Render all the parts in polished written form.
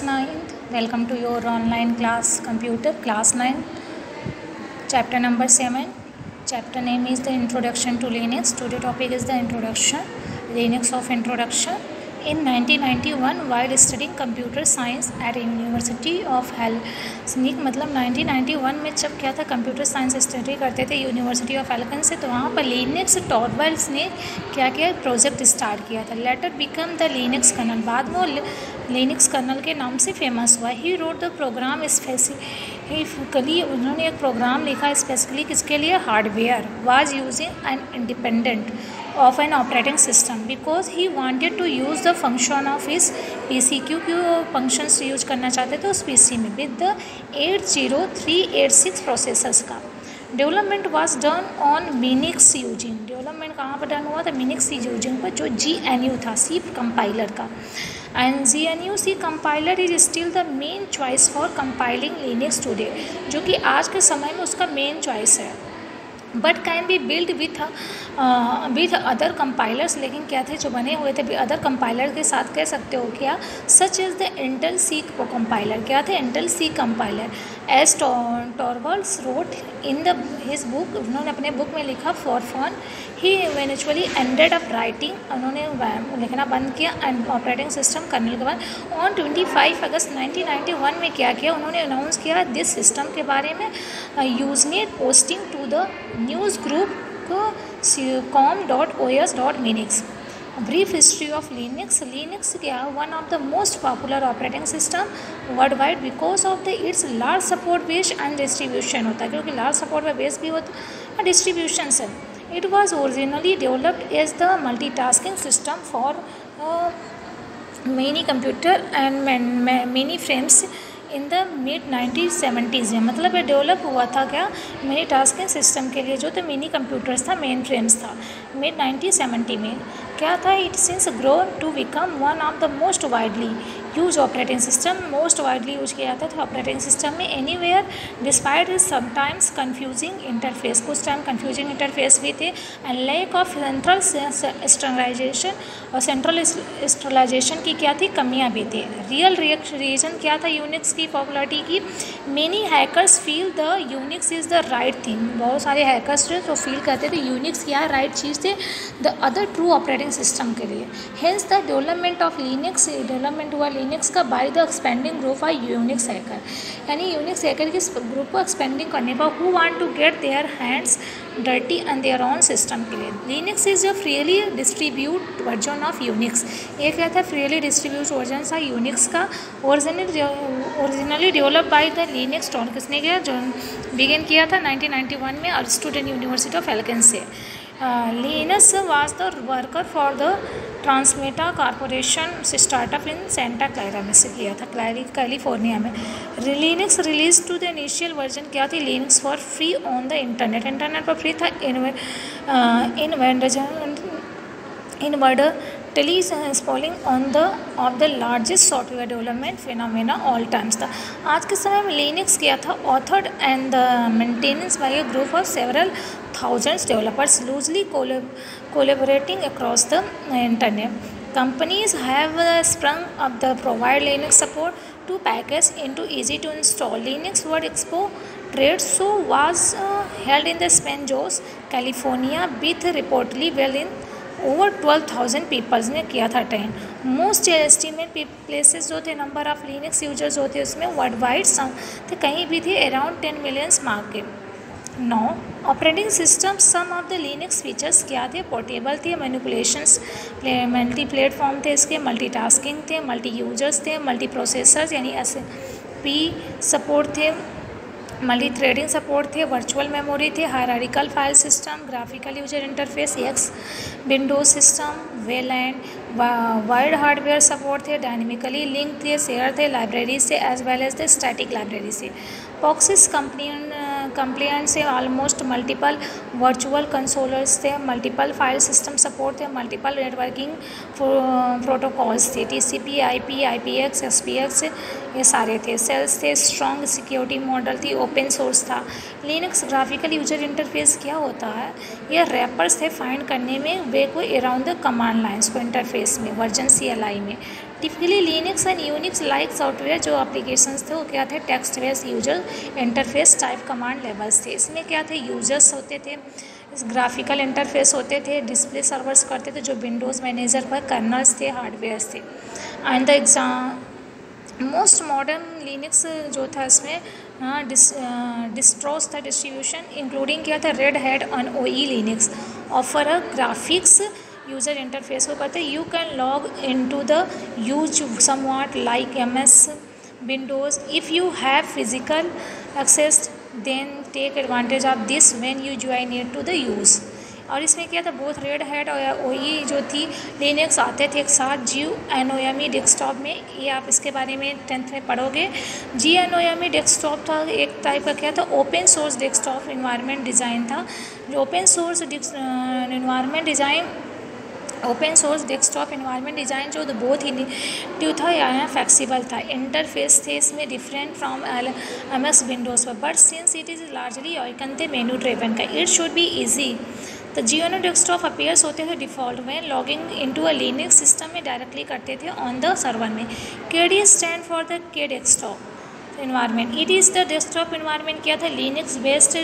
9th. Welcome to your online class computer class 9 chapter number 7. Chapter name is the introduction to Linux. Today topic is the introduction Linux of introduction. In 1991 while studying computer science at University of Helsinki, मतलब 1991 में जब क्या था computer science study करते थे university of Helsinki से, तो वहाँ पर लिनक्स टॉरवाल्ड्स ने क्या किया, प्रोजेक्ट स्टार्ट किया था. Later become the Linux kernel, बाद में वो लिनक्स कर्नल के नाम से फेमस हुआ. ही रोड द प्रोग्राम स्पेसिफिकली, उन्होंने एक प्रोग्राम लिखा स्पेसिफिकली किसके लिए, hardware was using an independent of an operating system because he wanted to use the function of his PC, क्योंकि वो फंक्शंस यूज करना चाहते थे उस PC में विद द 80386 प्रोसेसर्स का. Development was done on Minix using, development कहाँ पर डन हुआ था, मिनिक्स यूजिंग पर, जो GNU था, सी कंपाइलर का. And GNU C compiler is still the main choice for compiling Linux today, जो कि आज के समय में उसका मेन चॉइस है. But can be build with other compilers, लेकिन क्या थे जो बने हुए थे अदर कंपाइलर के साथ, कह सकते हो क्या, such is the Intel C compiler. क्या थे, Intel C compiler. As Torvalds wrote in the his book, उन्होंने अपने बुक में लिखा for fun. He eventually ended up writing, उन्होंने लिखना बंद किया एंड ऑपरेटिंग सिस्टम करने के बाद ऑन 25 अगस्त 1991 में क्या किया, उन्होंने अनाउंस किया दिस सिस्टम के बारे में, using it posting to the news group com.os.minix. Brief history of Linux. Linux क्या, one of the most popular operating system world wide because of the its large support base and distribution होता है, क्योंकि large support base भी होता है, distribution से. It was originally developed as the multitasking system for many computer and many frames in the mid 1970s में, मतलब ये डेवलप हुआ था क्या, मिनी टास्किंग सिस्टम के लिए, जो तो मिनी कंप्यूटर्स था, मेन फ्रेम्स था, मिड 1970 में. क्या था, it since grown to become one of the most widely use operating system, most widely use किया जाता था ऑपरेटिंग सिस्टम में. Anywhere despite sometimes confusing interface, कुछ टाइम कन्फ्यूजिंग इंटरफेस भी थे, and lack of central standardisation, और central standardisation की क्या थी, कमियां भी थी. रियल रीजन क्या था यूनिक्स की पॉपुलरिटी की, many hackers feel the Unix is the right thing, बहुत सारे हैकर्स थे तो फील करते थे यूनिक्स क्या राइट चीज़ थे the other true operating system के लिए. Hence the development of Linux, development हुआ लिनक्स का by the expanding group of Unix hacker, यानी यूनिक्स हैकर के ग्रुप को एक्सपेंडिंग करने पर, who want to get their hands dirty and their own system के लिए. Linux is a freely distribute version of Unix, ये क्या था, फ्रीली डिस्ट्रीब्यूट वर्जन था यूनिक्स का. Originally develop by the Linux टॉन, किसने किया, जो बिगिन किया था 1991 में, और स्टूडेंट यूनिवर्सिटी ऑफ हेल्सिंकी से. Linux was the worker for the Transmeta corporation startup in Santa Clara में से किया था, कैलिफोर्निया में. Linux release to the initial version क्या थी, Linux for free on the internet पर फ्री था. इनवर्डर स्पॉलिंग on the of the largest software development phenomena all times था. आज के समय में लिनक्स किया था authored and the maintenance by a group of several thousands developers loosely collaborating across the internet. Companies have sprung up the provide Linux support to package into easy to install. Linux World Expo trade show was held in the San Jose, California with reportedly well in over 12,000 people ने किया था attend. Most estimate places जो थे number of Linux users होते उसमें world wide थे, कहीं भी थे अराउंड 10 मिलियंस मार्क के. No operating system, some of the Linux features क्या थे, पोर्टेबल थे, मैनिपुलेशंस मल्टी प्लेटफॉर्म थे इसके, मल्टीटास्किंग थे, मल्टी यूजर्स थे, मल्टी प्रोसेसर्स यानी SP सपोर्ट थे, मल्टी थ्रेडिंग सपोर्ट थे, वर्चुअल मेमोरी थे, hierarchical file system, graphical user interface, X Windows system, Wayland wide hardware support थे, डायनेमिकली लिंक थे, शेयर थे लाइब्रेरी से as well as the static library से. POSIX compliant से almost multiple virtual consoles थे, multiple file system support थे, multiple networking protocols थे, TCP, IP, IPX, SPX, ये सारे थे. सेल्स थे, स्ट्रॉन्ग सिक्योरिटी मॉडल थी, ओपन सोर्स था. लिनक्स ग्राफिकल यूजर इंटरफेस क्या होता है, ये रैपर्स थे फाइंड करने में वे को अराउंड द कमांड लाइन्स को इंटरफेस में, वर्जन CLI में. Typically Linux and Unix like software जो एप्लीकेशंस थे वो क्या थे, text based user interface type command levels थे। इसमें क्या थे, यूजर्स होते थे, ग्राफिकल इंटरफेस होते थे, डिस्प्ले सर्वर्स करते थे जो विंडोज़ मैनेजर पर कर्नल्स थे, हार्डवेयर्स थे। And the most modern Linux जो था इसमें डिस्ट्रोस था डिस्ट्रीब्यूशन इंक्लूडिंग क्या था, Red Hat on OE Linux offer a graphics user interface को करते। You can log in to the use somewhat like MS Windows if you have physical access then take advantage of this when you join it to the use. और इसमें क्या था, बहुत red hat और OE जो थी Linux आते थे एक साथ GNOME डेस्कटॉप में। ये आप इसके बारे में 10th में पढ़ोगे। GNOME डेस्कटॉप था एक टाइप का क्या था, open source desktop environment design था। जो open source desktop environment design जो बहुत ही इनिटिव था या फ्लेक्सिबल था। इंटरफेस थे इसमें डिफरेंट फ्रॉम MS विंडोज़ पर, but since it is largely icon थे मेनू ड्रिवन का, इट शुड बी ईजी। तो GNOME डेस्कटॉप अपीयर्स होते थे डिफ़ॉल्ट में logging into a Linux system में डायरेक्टली करते थे ऑन द सर्वर में। KDE stand for the K desktop environment. It is the desktop environment क्या था, लिनक्स बेस्ड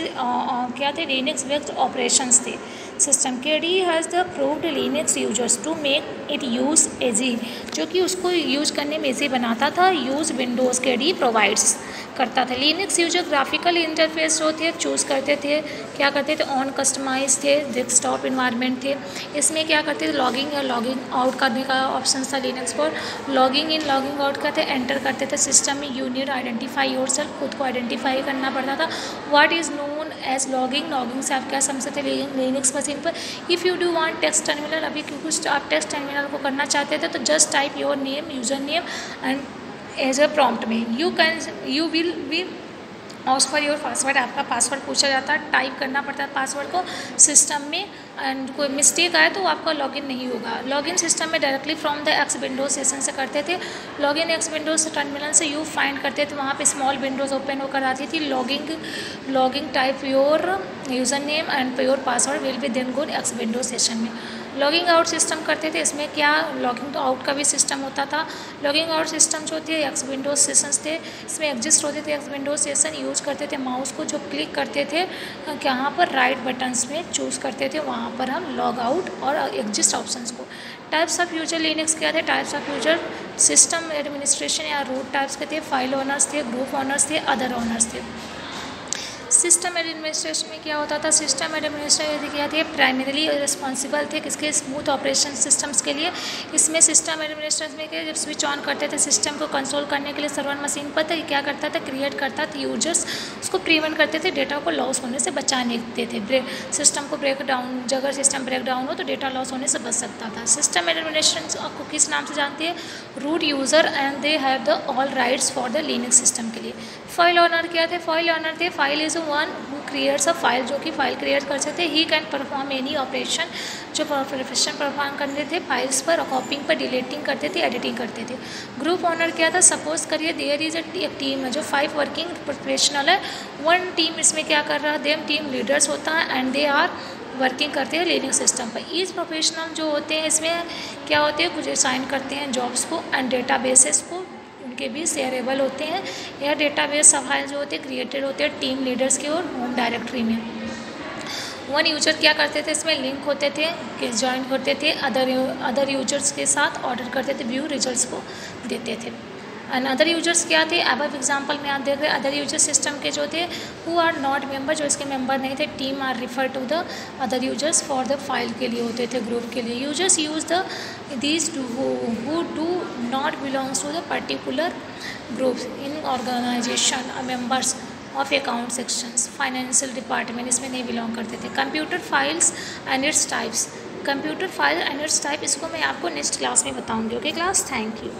क्या थे, लिनक्स बेस्ड ऑपरेशंस थे system. KDE has the proved Linux users to make it use easy, जो कि उसको use करने में ईजी बनाता था। यूज़ विंडोज़ KDE प्रोवाइड्स करता था। लिनक्स यूजर ग्राफिकल इंटरफेस जो थे चूज़ करते थे, क्या करते थे, ऑन कस्टमाइज थे, डेस्कटॉप इन्वायरमेंट थे। इसमें क्या करते थे, लॉगिंग या लॉगिंग आउट करने का ऑप्शन था लिनक्स पर। लॉगिंग इन लॉगिंग आउट करते एंटर करते थे सिस्टम में। यू नीड आइडेंटिफाई योरसेल्फ, खुद को आइडेंटिफाई करना पड़ता था। What is known as logging, logging से आप क्या समझते थे लिनक्स मशीन पर। If you do want text terminal, अभी क्योंकि आप टेक्स्ट टर्मिनल को करना चाहते थे तो just type your name, user name and as a prompt में you will be ask for your password, आपका पासवर्ड पूछा जाता है, टाइप करना पड़ता है पासवर्ड को सिस्टम में। एंड कोई मिस्टेक आए तो आपका लॉगिन नहीं होगा। लॉगिन सिस्टम में directly from the X windows session से करते थे। लॉगिन X विंडोज टर्मिनल से यू फाइंड करते थे, वहाँ पे स्मॉल विंडोज ओपन होकर आती थी। Logging type your user name and your password will be then good X windows session में। लॉगिंग आउट सिस्टम करते थे, इसमें क्या लॉगिंग आउट का भी सिस्टम होता था। लॉगिंग आउट सिस्टम जो थे X विंडोज सेशंस थे, इसमें एग्जिस्ट होते थे X विंडोज सेशन। यूज़ करते थे माउस को, जो क्लिक करते थे यहाँ पर राइट बटन्स में चूज़ करते थे, वहाँ पर हम लॉग आउट और एग्जिस्ट ऑप्शंस को। टाइप्स ऑफ यूजर लिनक्स क्या थे, types of user system administration या रूट टाइप्स के थे। फाइल ओनर्स थे, ग्रुप ओनर्स थे, अदर ओनर्स थे। सिस्टम एडमिनिस्ट्रेशन में क्या होता था, सिस्टम एडमिनिस्ट्रेटर क्या थे, प्राइमरीली रिस्पॉन्सिबल थे किसके, स्मूथ ऑपरेशन सिस्टम्स के लिए। इसमें सिस्टम एडमिनिस्ट्रेशन में क्या, जब स्विच ऑन करते थे सिस्टम को कंट्रोल करने के लिए सर्वर मशीन पर, तो क्या करता था, क्रिएट करता था यूजर्स, उसको प्रिवेंट करते थे, डेटा को लॉस होने से बचाने देते थे। सिस्टम को ब्रेक डाउन, अगर सिस्टम ब्रेक डाउन हो तो डेटा लॉस होने से बच सकता था। सिस्टम एडमिनिस्ट्रेशन आपको किस नाम से जानते हैं, root user, and they have the all rights for the Linux system के लिए। फाइल ओनर क्या थे, फाइल ओनर थे, file is one who creates a file, जो कि फाइल क्रिएट कर सकते। He can perform any operation, जो प्रोफेशन परफॉर्म करते थे फाइल्स पर, कॉपिंग पर, डिलीटिंग करते थे, एडिटिंग करते थे। ग्रुप ओनर क्या था, सपोज करिए देयर इज एक टीम है जो 5 वर्किंग प्रोफेशनल है, वन टीम इसमें क्या कर रहा है, देम टीम लीडर्स होता है एंड दे आर वर्किंग करते हैं लिनक्स सिस्टम पर। ईच प्रोफेशनल जो होते हैं इसमें क्या होते हैं, कुछ असाइन करते हैं जॉब्स को एंड डेटा बेसिस को, उनके भी शेयरेबल होते हैं। यह डेटाबेस फाइल जो होते हैं क्रिएटेड होते हैं टीम लीडर्स की और होम डायरेक्टरी में। वन यूजर क्या करते थे, इसमें लिंक होते थे कि ज्वाइन करते थे अदर यूजर्स के साथ, ऑर्डर करते थे, व्यू रिजल्ट्स को देते थे। एंड अदर यूजर्स क्या थे, अब एग्जांपल में आप देख रहे हैं अदर यूजर सिस्टम के जो थे हु आर नॉट मेंबर, जो इसके मेंबर नहीं थे। Team are refer to the other users for the file के लिए होते थे, ग्रुप के लिए। Users use the these who do not belongs to the particular groups in organisation, members of account sections, financial department इसमें नहीं belong करते थे। Computer files and its types, computer file and its type इसको मैं आपको next class में बताऊंगी। Okay class, thank you.